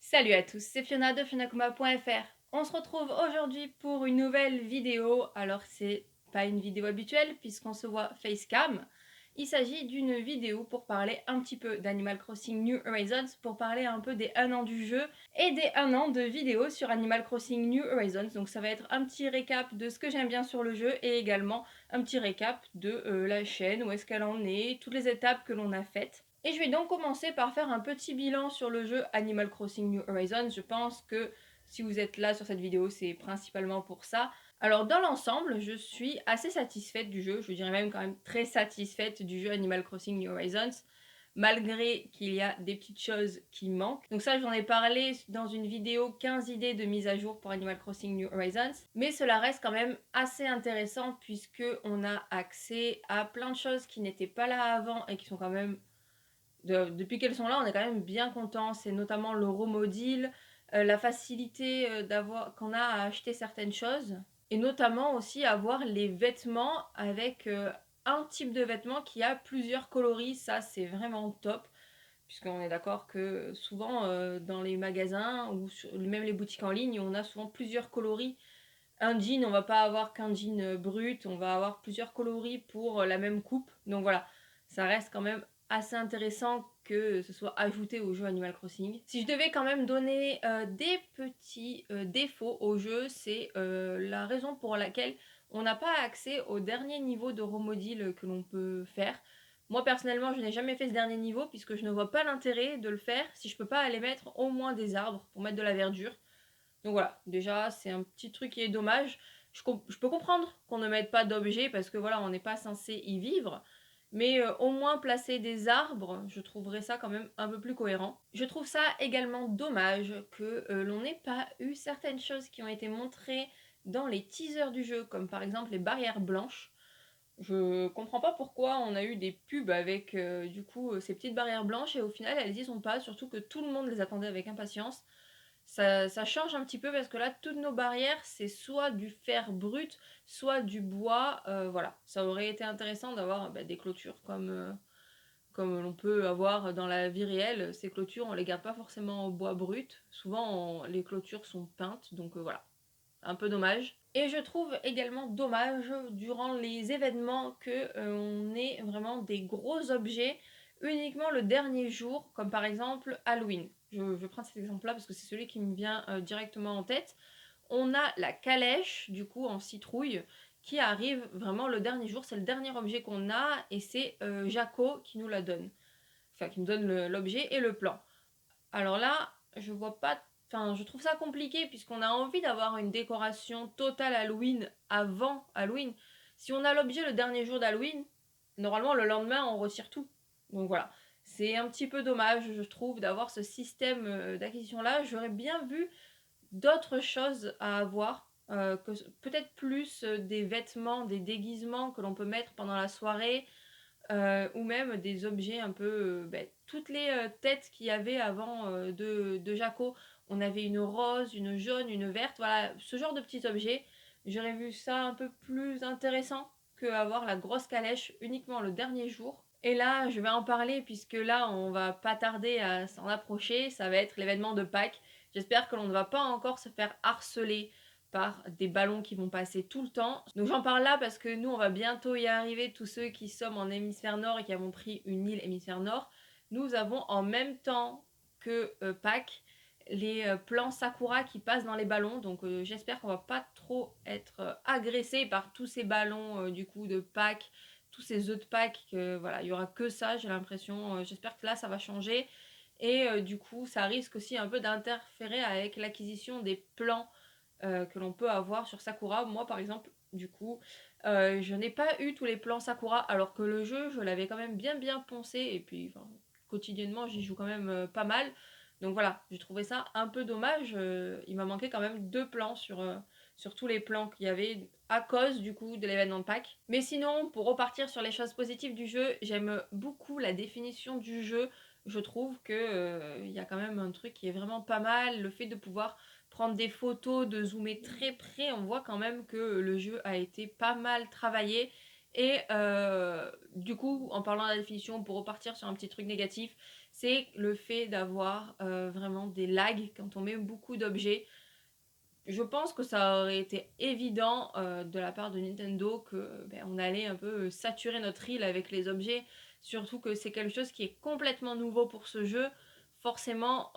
Salut à tous, c'est Fiona de FionaKuma.fr. On se retrouve aujourd'hui pour une nouvelle vidéo. Alors c'est pas une vidéo habituelle puisqu'on se voit facecam. Il s'agit d'une vidéo pour parler un petit peu d'Animal Crossing New Horizons, pour parler un peu des 1 an du jeu et des 1 an de vidéos sur Animal Crossing New Horizons. Donc ça va être un petit récap de ce que j'aime bien sur le jeu et également un petit récap de la chaîne, où est-ce qu'elle en est, toutes les étapes que l'on a faites. Et je vais donc commencer par faire un petit bilan sur le jeu Animal Crossing New Horizons. Je pense que si vous êtes là sur cette vidéo, c'est principalement pour ça. Alors dans l'ensemble, je suis assez satisfaite du jeu, je dirais même quand même très satisfaite du jeu Animal Crossing New Horizons, malgré qu'il y a des petites choses qui manquent. Donc ça, j'en ai parlé dans une vidéo 15 idées de mise à jour pour Animal Crossing New Horizons, mais cela reste quand même assez intéressant puisque on a accès à plein de choses qui n'étaient pas là avant et qui sont quand même depuis qu'elles sont là, on est quand même bien content. C'est notamment le deal, la facilité qu'on a à acheter certaines choses. Et notamment aussi avoir les vêtements avec un type de vêtement qui a plusieurs coloris. Ça, c'est vraiment top. Puisqu'on est d'accord que souvent dans les magasins ou même les boutiques en ligne, on a souvent plusieurs coloris. Un jean, on va pas avoir qu'un jean brut, on va avoir plusieurs coloris pour la même coupe. Donc voilà, ça reste quand même assez intéressant que ce soit ajouté au jeu Animal Crossing. Si je devais quand même donner des petits défauts au jeu, c'est la raison pour laquelle on n'a pas accès au dernier niveau de Romodil que l'on peut faire. Moi personnellement, je n'ai jamais fait ce dernier niveau puisque je ne vois pas l'intérêt de le faire si je peux pas aller mettre au moins des arbres pour mettre de la verdure. Donc voilà, déjà c'est un petit truc qui est dommage. Je peux comprendre qu'on ne mette pas d'objets parce que voilà, on n'est pas censé y vivre. Mais au moins placer des arbres, je trouverais ça quand même un peu plus cohérent. Je trouve ça également dommage que l'on n'ait pas eu certaines choses qui ont été montrées dans les teasers du jeu, comme par exemple les barrières blanches. Je comprends pas pourquoi on a eu des pubs avec du coup ces petites barrières blanches et au final elles y sont pas, surtout que tout le monde les attendait avec impatience. Ça change un petit peu parce que là, toutes nos barrières, c'est soit du fer brut, soit du bois. Voilà, ça aurait été intéressant d'avoir des clôtures comme l'on peut avoir dans la vie réelle. Ces clôtures, on les garde pas forcément en bois brut. Souvent, les clôtures sont peintes, donc voilà, un peu dommage. Et je trouve également dommage durant les événements que on ait vraiment des gros objets uniquement le dernier jour, comme par exemple Halloween. Je vais prendre cet exemple-là parce que c'est celui qui me vient directement en tête. On a la calèche, du coup, en citrouille, qui arrive vraiment le dernier jour. C'est le dernier objet qu'on a et c'est Jaco qui nous la donne. Enfin, qui nous donne l'objet et le plan. Alors là, je vois pas. Enfin, je trouve ça compliqué puisqu'on a envie d'avoir une décoration totale Halloween avant Halloween. Si on a l'objet le dernier jour d'Halloween, normalement le lendemain on retire tout. Donc voilà. C'est un petit peu dommage, je trouve, d'avoir ce système d'acquisition là. J'aurais bien vu d'autres choses à avoir. Peut-être plus des vêtements, des déguisements que l'on peut mettre pendant la soirée, ou même des objets un peu toutes les têtes qu'il y avait avant de Jaco. On avait une rose, une jaune, une verte, voilà, ce genre de petits objets. J'aurais vu ça un peu plus intéressant que avoir la grosse calèche uniquement le dernier jour. Et là, je vais en parler puisque là, on va pas tarder à s'en approcher. Ça va être l'événement de Pâques. J'espère que l'on ne va pas encore se faire harceler par des ballons qui vont passer tout le temps. Donc j'en parle là parce que nous, on va bientôt y arriver, tous ceux qui sommes en hémisphère nord et qui avons pris une île hémisphère nord. Nous avons en même temps que Pâques les plans Sakura qui passent dans les ballons. Donc j'espère qu'on va pas trop être agressé par tous ces ballons du coup de Pâques, tous ces œufs de Pâques. Voilà, il y aura que ça, j'ai l'impression. J'espère que là, ça va changer. Et du coup, ça risque aussi un peu d'interférer avec l'acquisition des plans que l'on peut avoir sur Sakura. Moi, par exemple, du coup, je n'ai pas eu tous les plans Sakura, alors que le jeu, je l'avais quand même bien poncé, et puis quotidiennement, j'y joue quand même pas mal. Donc voilà, j'ai trouvé ça un peu dommage. Il m'a manqué quand même deux plans sur tous les plans qu'il y avait à cause du coup de l'événement de Pâques. Mais sinon, pour repartir sur les choses positives du jeu, j'aime beaucoup la définition du jeu. Je trouve que y a quand même un truc qui est vraiment pas mal, le fait de pouvoir prendre des photos, de zoomer très près, on voit quand même que le jeu a été pas mal travaillé Et du coup, en parlant de la définition, pour repartir sur un petit truc négatif, c'est le fait d'avoir vraiment des lags quand on met beaucoup d'objets. Je pense que ça aurait été évident de la part de Nintendo que on allait un peu saturer notre île avec les objets, surtout que c'est quelque chose qui est complètement nouveau pour ce jeu. Forcément,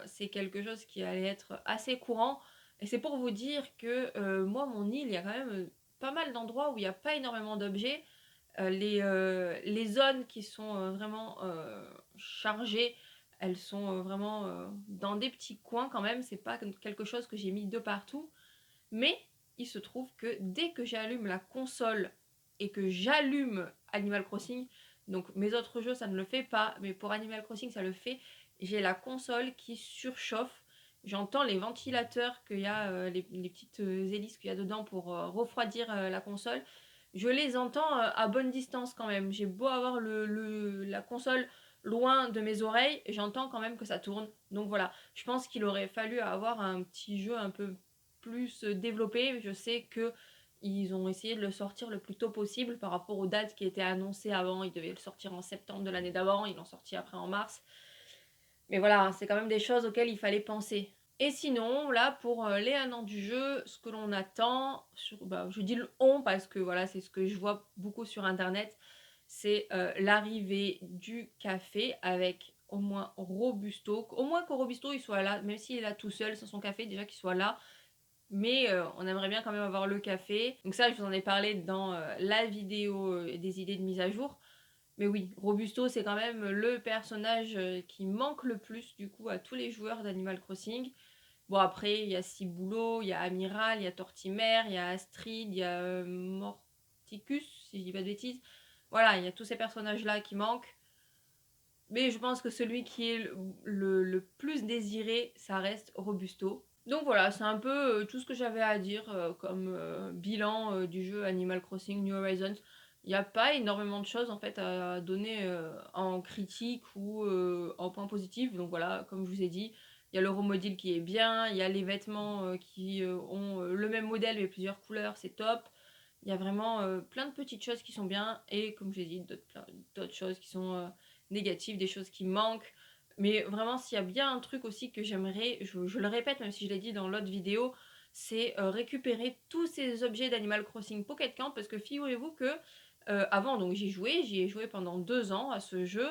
c'est quelque chose qui allait être assez courant. Et c'est pour vous dire que moi, mon île, il y a quand même pas mal d'endroits où il n'y a pas énormément d'objets. Les zones qui sont vraiment chargées, elles sont vraiment dans des petits coins quand même. C'est pas quelque chose que j'ai mis de partout. Mais il se trouve que dès que j'allume la console et que j'allume Animal Crossing, donc mes autres jeux ça ne le fait pas, mais pour Animal Crossing ça le fait, j'ai la console qui surchauffe. J'entends les ventilateurs qu'il y a, les petites hélices qu'il y a dedans pour refroidir la console. Je les entends à bonne distance quand même. J'ai beau avoir la console loin de mes oreilles, j'entends quand même que ça tourne. Donc voilà, je pense qu'il aurait fallu avoir un petit jeu un peu plus développé. Je sais que ils ont essayé de le sortir le plus tôt possible par rapport aux dates qui étaient annoncées avant. Ils devaient le sortir en septembre de l'année d'avant, ils l'ont sorti après en mars. Mais voilà, c'est quand même des choses auxquelles il fallait penser. Et sinon, là, pour les 1 an du jeu, ce que l'on attend, je dis le on parce que voilà, c'est ce que je vois beaucoup sur internet, c'est l'arrivée du café avec au moins Robusto. Au moins que Robusto il soit là, même s'il est là tout seul sans son café, déjà qu'il soit là. Mais on aimerait bien quand même avoir le café. Donc ça, je vous en ai parlé dans la vidéo des idées de mise à jour. Mais oui, Robusto, c'est quand même le personnage qui manque le plus du coup à tous les joueurs d'Animal Crossing. Bon après, il y a Ciboulot, il y a Amiral, il y a Tortimer, il y a Astrid, il y a Morticus, si je dis pas de bêtises. Voilà, il y a tous ces personnages-là qui manquent. Mais je pense que celui qui est le plus désiré, ça reste Robusto. Donc voilà, c'est un peu tout ce que j'avais à dire comme bilan du jeu Animal Crossing New Horizons. Il n'y a pas énormément de choses en fait à donner en critique ou en point positif. Donc voilà, comme je vous ai dit, il y a le remodel qui est bien, il y a les vêtements qui ont le même modèle mais plusieurs couleurs, c'est top. Il y a vraiment plein de petites choses qui sont bien et comme j'ai dit, d'autres choses qui sont négatives, des choses qui manquent. Mais vraiment, s'il y a bien un truc aussi que j'aimerais, je le répète, même si je l'ai dit dans l'autre vidéo, c'est récupérer tous ces objets d'Animal Crossing Pocket Camp parce que figurez-vous que avant, donc j'y ai joué pendant 2 ans à ce jeu.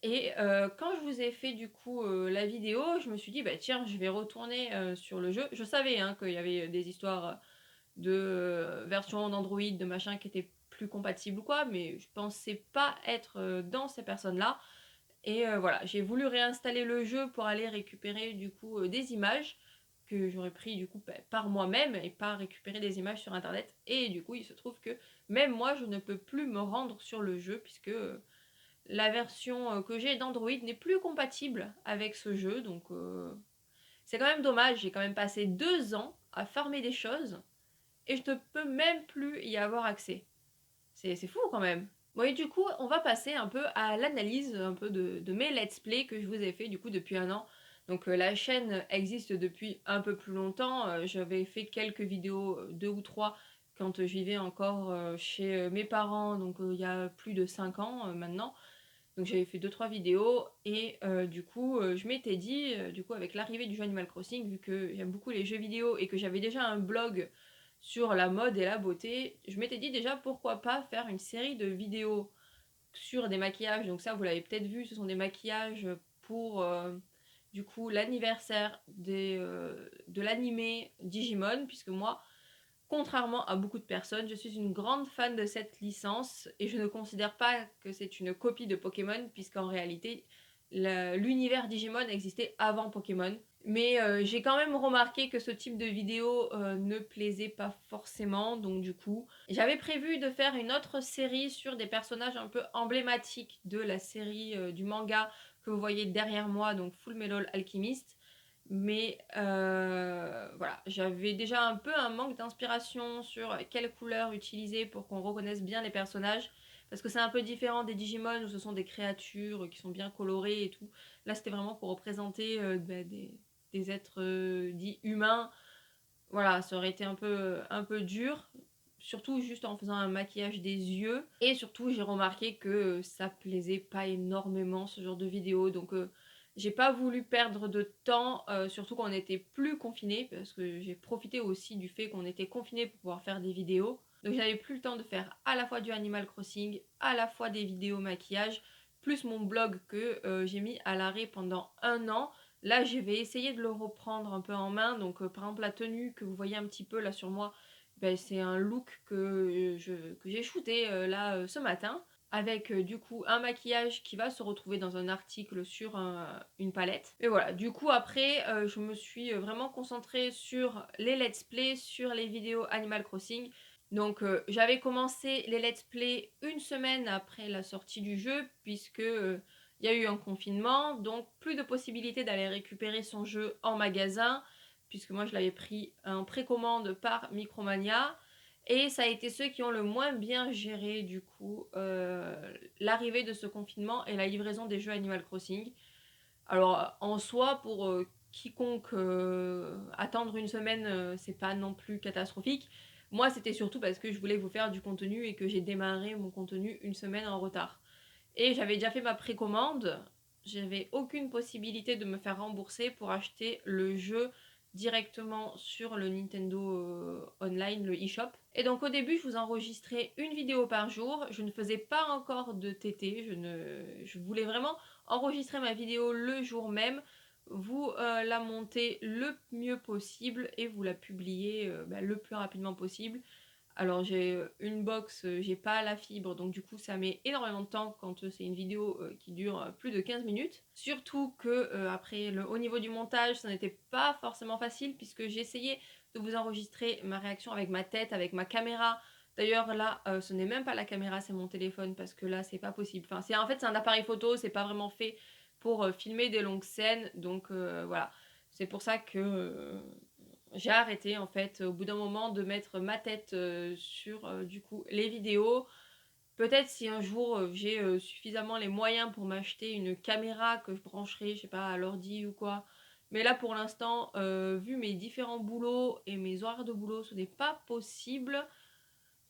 Et quand je vous ai fait du coup la vidéo, je me suis dit, bah tiens, je vais retourner sur le jeu. Je savais hein, qu'il y avait des histoires de version d'Android, de machin qui étaient plus compatibles ou quoi, mais je pensais pas être dans ces personnes-là. Et voilà, j'ai voulu réinstaller le jeu pour aller récupérer du coup des images que j'aurais pris du coup par moi-même et pas récupérer des images sur internet. Et du coup, il se trouve que même moi, je ne peux plus me rendre sur le jeu puisque la version que j'ai d'Android n'est plus compatible avec ce jeu. Donc c'est quand même dommage, j'ai quand même passé 2 ans à farmer des choses et je ne peux même plus y avoir accès. C'est fou quand même. Bon et du coup, on va passer un peu à l'analyse un peu de mes let's play que je vous ai fait du coup depuis 1 an. Donc la chaîne existe depuis un peu plus longtemps. J'avais fait quelques vidéos, 2 ou 3, quand je vivais encore chez mes parents, donc il y a plus de 5 ans maintenant. Donc j'avais fait 2 3 vidéos et du coup je m'étais dit, du coup avec l'arrivée du jeu Animal Crossing, vu que j'aime beaucoup les jeux vidéo et que j'avais déjà un blog sur la mode et la beauté, je m'étais dit déjà pourquoi pas faire une série de vidéos sur des maquillages. Donc ça vous l'avez peut-être vu, ce sont des maquillages pour du coup l'anniversaire de l'animé Digimon, puisque moi, contrairement à beaucoup de personnes, je suis une grande fan de cette licence et je ne considère pas que c'est une copie de Pokémon puisqu'en réalité l'univers Digimon existait avant Pokémon. Mais j'ai quand même remarqué que ce type de vidéo ne plaisait pas forcément, donc du coup j'avais prévu de faire une autre série sur des personnages un peu emblématiques de la série du manga que vous voyez derrière moi, donc Full Metal Alchemist. Mais voilà, j'avais déjà un peu un manque d'inspiration sur quelle couleur utiliser pour qu'on reconnaisse bien les personnages. Parce que c'est un peu différent des Digimon où ce sont des créatures qui sont bien colorées et tout. Là, c'était vraiment pour représenter des êtres dits humains. Voilà, ça aurait été un peu dur. surtout juste en faisant un maquillage des yeux. Et surtout, j'ai remarqué que ça plaisait pas énormément ce genre de vidéo. Donc, j'ai pas voulu perdre de temps, surtout quand on était plus confinés, parce que j'ai profité aussi du fait qu'on était confinés pour pouvoir faire des vidéos. Donc, j'avais plus le temps de faire à la fois du Animal Crossing, à la fois des vidéos maquillage, plus mon blog que j'ai mis à l'arrêt pendant 1 an. Là, je vais essayer de le reprendre un peu en main. Donc, par exemple, la tenue que vous voyez un petit peu là sur moi, ben, c'est un look que j'ai shooté là ce matin. Avec du coup un maquillage qui va se retrouver dans un article sur une palette. Et voilà, du coup après, je me suis vraiment concentrée sur les let's play, sur les vidéos Animal Crossing. Donc j'avais commencé les let's play une semaine après la sortie du jeu, puisque il y a eu un confinement, donc plus de possibilité d'aller récupérer son jeu en magasin, puisque moi je l'avais pris en précommande par Micromania. Et ça a été ceux qui ont le moins bien géré du coup l'arrivée de ce confinement et la livraison des jeux Animal Crossing. Alors en soi, pour quiconque attendre une semaine, c'est pas non plus catastrophique. Moi, c'était surtout parce que je voulais vous faire du contenu et que j'ai démarré mon contenu une semaine en retard. Et j'avais déjà fait ma précommande. J'avais aucune possibilité de me faire rembourser pour acheter le jeu directement sur le Nintendo Online, le eShop. Et donc au début, je vous enregistrais une vidéo par jour. Je ne faisais pas encore de TT. Je voulais vraiment enregistrer ma vidéo le jour même, vous la montez le mieux possible et vous la publiez le plus rapidement possible. Alors j'ai une box, j'ai pas la fibre, donc du coup ça met énormément de temps quand c'est une vidéo qui dure plus de 15 minutes. Surtout que après au niveau du montage, ça n'était pas forcément facile puisque j'ai essayé de vous enregistrer ma réaction avec ma tête, avec ma caméra. D'ailleurs là, ce n'est même pas la caméra, c'est mon téléphone parce que là c'est pas possible. Enfin, en fait c'est un appareil photo, c'est pas vraiment fait pour filmer des longues scènes, donc voilà. C'est pour ça que j'ai arrêté en fait au bout d'un moment de mettre ma tête sur du coup les vidéos. Peut-être si un jour j'ai suffisamment les moyens pour m'acheter une caméra que je brancherai, je sais pas, à l'ordi ou quoi. Mais là pour l'instant, vu mes différents boulots et mes horaires de boulot, ce n'est pas possible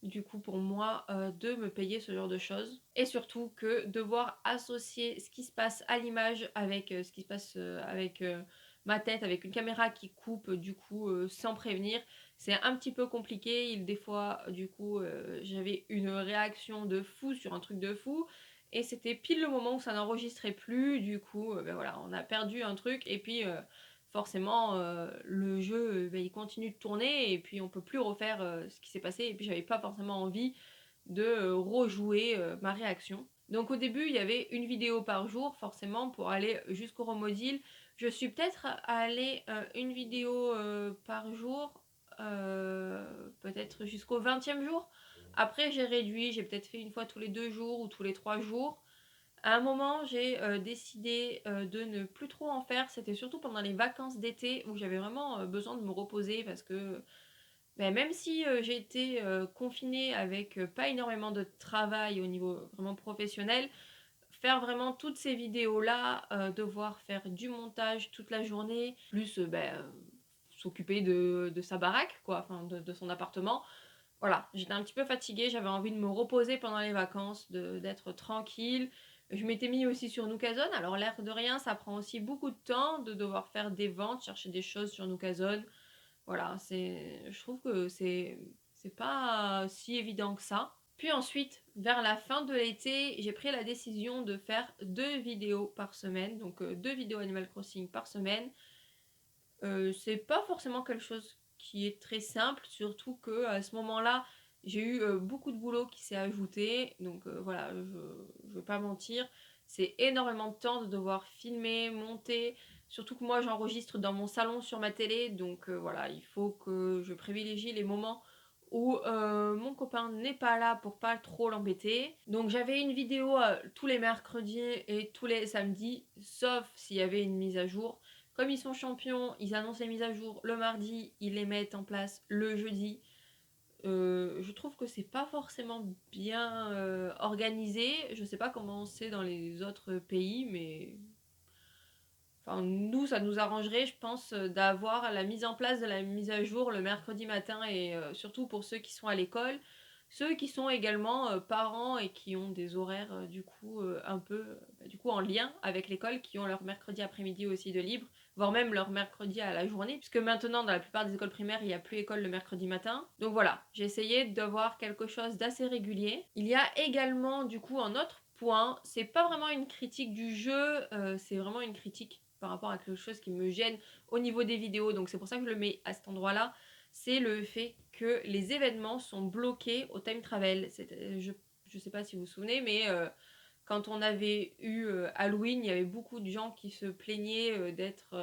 du coup pour moi de me payer ce genre de choses. Et surtout que devoir associer ce qui se passe à l'image avec ce qui se passe avec ma tête, avec une caméra qui coupe du coup sans prévenir, c'est un petit peu compliqué. Des fois du coup j'avais une réaction de fou sur un truc de fou. Et c'était pile le moment où ça n'enregistrait plus, du coup voilà, on a perdu un truc et puis forcément le jeu il continue de tourner et puis on peut plus refaire ce qui s'est passé et puis j'avais pas forcément envie de rejouer ma réaction. Donc au début il y avait une vidéo par jour forcément pour aller jusqu'au Romodil. Je suis peut-être allée une vidéo par jour peut-être jusqu'au 20e jour. Après j'ai réduit, j'ai peut-être fait une fois tous les 2 jours ou tous les 3 jours. À un moment, j'ai décidé de ne plus trop en faire. C'était surtout pendant les vacances d'été où j'avais vraiment besoin de me reposer parce que même si j'ai été confinée avec pas énormément de travail au niveau vraiment professionnel, faire vraiment toutes ces vidéos-là, devoir faire du montage toute la journée, plus s'occuper de sa baraque, quoi, enfin de son appartement. Voilà, j'étais un petit peu fatiguée, j'avais envie de me reposer pendant les vacances, d'être tranquille. Je m'étais mis aussi sur Nookazon. Alors l'air de rien, ça prend aussi beaucoup de temps de devoir faire des ventes, chercher des choses sur Nookazon. Voilà, je trouve que c'est pas si évident que ça. Puis ensuite, vers la fin de l'été, j'ai pris la décision de faire 2 vidéos par semaine, donc 2 vidéos Animal Crossing par semaine. C'est pas forcément quelque chose qui est très simple, surtout que à ce moment-là, j'ai eu beaucoup de boulot qui s'est ajouté. Donc voilà, je veux pas mentir, c'est énormément de temps de devoir filmer, monter. Surtout que moi j'enregistre dans mon salon sur ma télé, donc voilà, il faut que je privilégie les moments où mon copain n'est pas là pour pas trop l'embêter. Donc j'avais une vidéo tous les mercredis et tous les samedis, sauf s'il y avait une mise à jour. Comme ils sont champions, ils annoncent les mises à jour le mardi, ils les mettent en place le jeudi. Je trouve que c'est pas forcément bien organisé. Je sais pas comment c'est dans les autres pays, mais Enfin, nous, ça nous arrangerait, je pense, d'avoir la mise en place de la mise à jour le mercredi matin et surtout pour ceux qui sont à l'école, ceux qui sont également parents et qui ont des horaires du coup un peu du coup en lien avec l'école, qui ont leur mercredi après-midi aussi de libre, voire même leur mercredi à la journée, puisque maintenant dans la plupart des écoles primaires il n'y a plus école le mercredi matin. Donc voilà, j'ai essayé d'avoir quelque chose d'assez régulier. Il y a également du coup un autre point, c'est pas vraiment une critique du jeu, c'est vraiment une critique par rapport à quelque chose qui me gêne au niveau des vidéos, donc c'est pour ça que je le mets à cet endroit-là, c'est le fait que les événements sont bloqués au time travel. Je sais pas si vous vous souvenez, mais quand on avait eu Halloween, il y avait beaucoup de gens qui se plaignaient d'être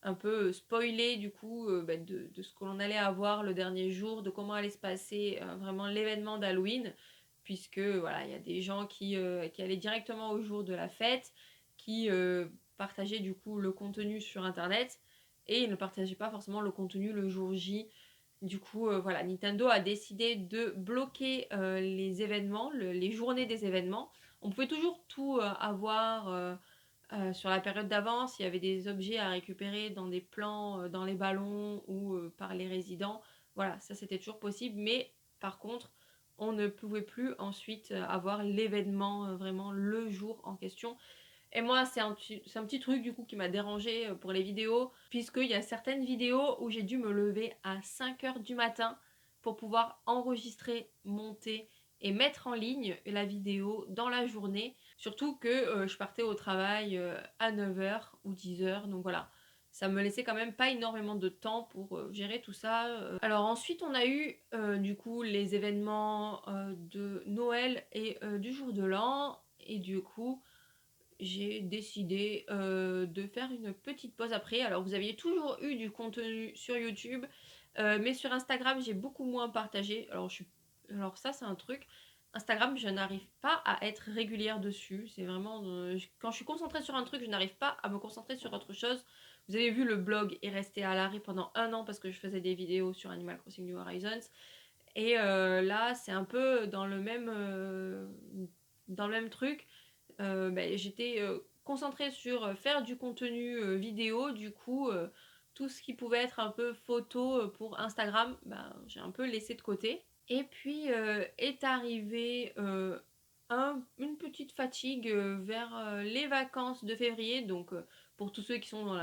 un peu spoilés du coup de ce que l'on allait avoir le dernier jour, de comment allait se passer vraiment l'événement d'Halloween, puisque voilà, il y a des gens qui allaient directement au jour de la fête, qui partageaient du coup le contenu sur internet et ils ne partageaient pas forcément le contenu le jour J. Du coup, voilà, Nintendo a décidé de bloquer les événements, les journées des événements. On pouvait toujours tout avoir sur la période d'avance. Il y avait des objets à récupérer dans des plans, dans les ballons ou par les résidents. Voilà, ça c'était toujours possible. Mais par contre, on ne pouvait plus ensuite avoir l'événement vraiment le jour en question. Et moi, c'est un petit truc du coup qui m'a dérangé pour les vidéos, puisqu'il y a certaines vidéos où j'ai dû me lever à 5 h du matin pour pouvoir enregistrer, monter et mettre en ligne la vidéo dans la journée. Surtout que je partais au travail à 9 h ou 10 h, donc voilà. Ça me laissait quand même pas énormément de temps pour gérer tout ça. Alors ensuite, on a eu du coup les événements de Noël et du jour de l'an. Et du coup, j'ai décidé de faire une petite pause après. Alors vous aviez toujours eu du contenu sur YouTube, mais sur Instagram j'ai beaucoup moins partagé. Alors ça c'est un truc. Instagram, je n'arrive pas à être régulière dessus. C'est vraiment quand je suis concentrée sur un truc, je n'arrive pas à me concentrer sur autre chose. Vous avez vu, le blog est resté à l'arrêt pendant 1 an parce que je faisais des vidéos sur Animal Crossing New Horizons. Et là, c'est un peu dans le même truc. J'étais concentrée sur faire du contenu vidéo, du coup tout ce qui pouvait être un peu photo pour Instagram, j'ai un peu laissé de côté. Et puis est arrivée une petite fatigue vers les vacances de février. Donc pour tous ceux qui sont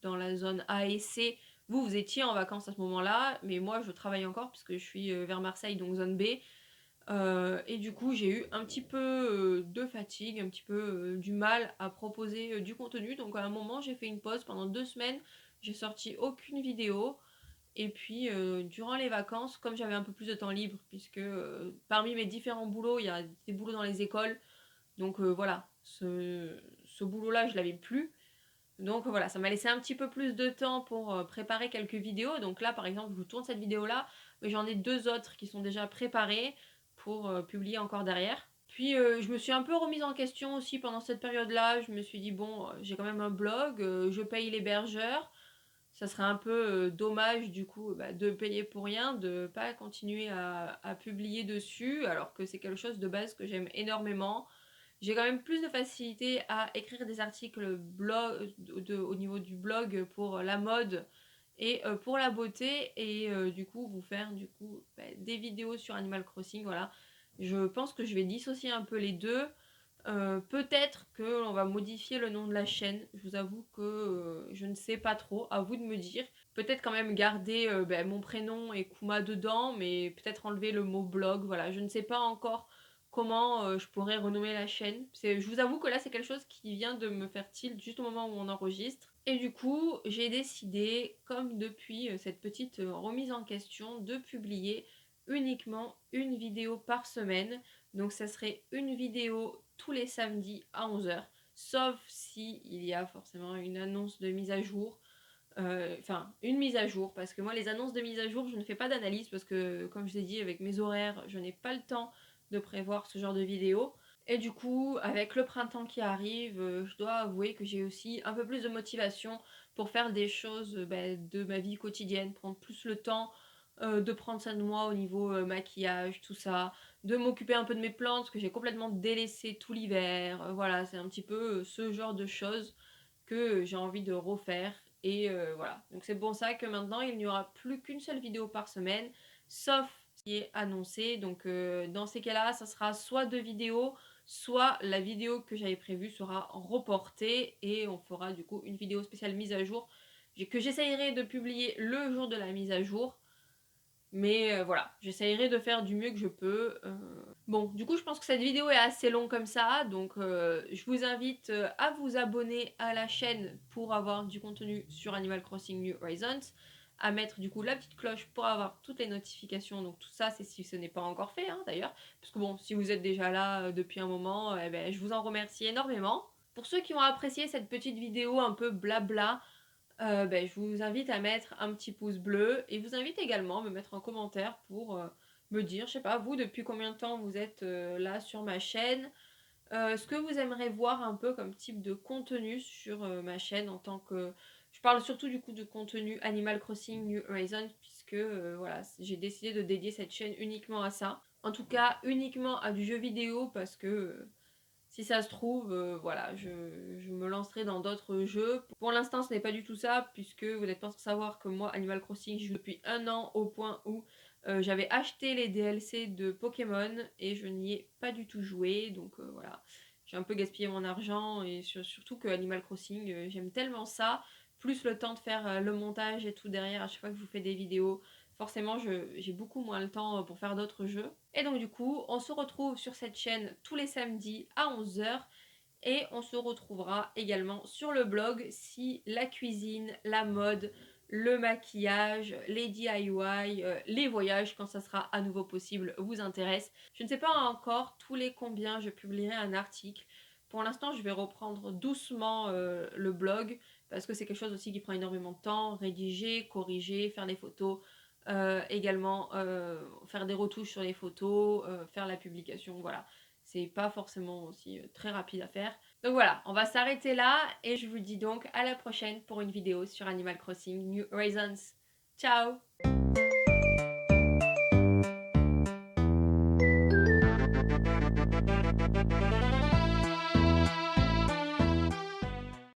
dans la zone A et C, vous étiez en vacances à ce moment-là, mais moi je travaille encore puisque je suis vers Marseille, donc zone B. Et du coup, j'ai eu un petit peu de fatigue, un petit peu du mal à proposer du contenu. Donc à un moment, j'ai fait une pause pendant 2 semaines. J'ai sorti aucune vidéo. Et puis, durant les vacances, comme j'avais un peu plus de temps libre, puisque parmi mes différents boulots, il y a des boulots dans les écoles. Donc voilà, ce boulot-là, je l'avais plus. Donc voilà, ça m'a laissé un petit peu plus de temps pour préparer quelques vidéos. Donc là, par exemple, je vous tourne cette vidéo-là, mais j'en ai 2 autres qui sont déjà préparées pour publier encore derrière. Puis je me suis un peu remise en question aussi pendant cette période-là. Je me suis dit, bon, j'ai quand même un blog, je paye l'hébergeur. Ça serait un peu dommage du coup de payer pour rien, de pas continuer à publier dessus, alors que c'est quelque chose de base que j'aime énormément. J'ai quand même plus de facilité à écrire des articles au niveau du blog pour la mode et pour la beauté, et du coup vous faire des vidéos sur Animal Crossing. Voilà, je pense que je vais dissocier un peu les deux. Peut-être que l'on va modifier le nom de la chaîne. Je vous avoue que je ne sais pas trop, à vous de me dire. Peut-être quand même garder mon prénom et Kuma dedans, mais peut-être enlever le mot blog. Voilà, je ne sais pas encore comment je pourrais renommer la chaîne. Je vous avoue que là c'est quelque chose qui vient de me faire tilt juste au moment où on enregistre. Et du coup j'ai décidé, comme depuis cette petite remise en question, de publier uniquement une vidéo par semaine. Donc ça serait une vidéo tous les samedis à 11 h, sauf si il y a forcément une annonce de mise à jour. Enfin, une mise à jour, parce que moi les annonces de mise à jour, je ne fais pas d'analyse, parce que comme je vous ai dit, avec mes horaires, je n'ai pas le temps de prévoir ce genre de vidéo. Et du coup, avec le printemps qui arrive, je dois avouer que j'ai aussi un peu plus de motivation pour faire des choses de ma vie quotidienne, prendre plus le temps de prendre soin de moi au niveau maquillage, tout ça, de m'occuper un peu de mes plantes que j'ai complètement délaissées tout l'hiver. Voilà, c'est un petit peu ce genre de choses que j'ai envie de refaire. Et voilà, donc c'est pour ça que maintenant il n'y aura plus qu'une seule vidéo par semaine, sauf ce qui est annoncé. Donc dans ces cas-là, ça sera soit 2 vidéos, soit la vidéo que j'avais prévue sera reportée et on fera du coup une vidéo spéciale mise à jour que j'essayerai de publier le jour de la mise à jour. Mais voilà, j'essayerai de faire du mieux que je peux. Bon, du coup, je pense que cette vidéo est assez longue comme ça, donc je vous invite à vous abonner à la chaîne pour avoir du contenu sur Animal Crossing New Horizons, à mettre du coup la petite cloche pour avoir toutes les notifications. Donc tout ça, c'est si ce n'est pas encore fait, hein, d'ailleurs, parce que bon, si vous êtes déjà là depuis un moment, eh ben, je vous en remercie énormément. Pour ceux qui ont apprécié cette petite vidéo un peu blabla, je vous invite à mettre un petit pouce bleu et vous invite également à me mettre un commentaire pour me dire, je sais pas, vous, depuis combien de temps vous êtes là sur ma chaîne, ce que vous aimeriez voir un peu comme type de contenu sur ma chaîne en tant que... Je parle surtout du coup de contenu Animal Crossing New Horizons puisque voilà, j'ai décidé de dédier cette chaîne uniquement à ça. En tout cas, uniquement à du jeu vidéo parce que si ça se trouve, voilà, je me lancerai dans d'autres jeux. Pour l'instant, ce n'est pas du tout ça, puisque vous n'êtes pas sans savoir que moi, Animal Crossing, je joue depuis 1 an au point où j'avais acheté les DLC de Pokémon et je n'y ai pas du tout joué. Donc voilà, j'ai un peu gaspillé mon argent et surtout que Animal Crossing, j'aime tellement ça. Plus le temps de faire le montage et tout derrière à chaque fois que je vous fais des vidéos. Forcément, j'ai beaucoup moins le temps pour faire d'autres jeux. Et donc du coup, on se retrouve sur cette chaîne tous les samedis à 11 h. Et on se retrouvera également sur le blog si la cuisine, la mode, le maquillage, les DIY, les voyages quand ça sera à nouveau possible vous intéressent. Je ne sais pas encore tous les combien je publierai un article. Pour l'instant, je vais reprendre doucement le blog parce que c'est quelque chose aussi qui prend énormément de temps. Rédiger, corriger, faire les photos. Également faire des retouches sur les photos, faire la publication, voilà. C'est pas forcément aussi très rapide à faire. Donc voilà, on va s'arrêter là et je vous dis donc à la prochaine pour une vidéo sur Animal Crossing New Horizons. Ciao!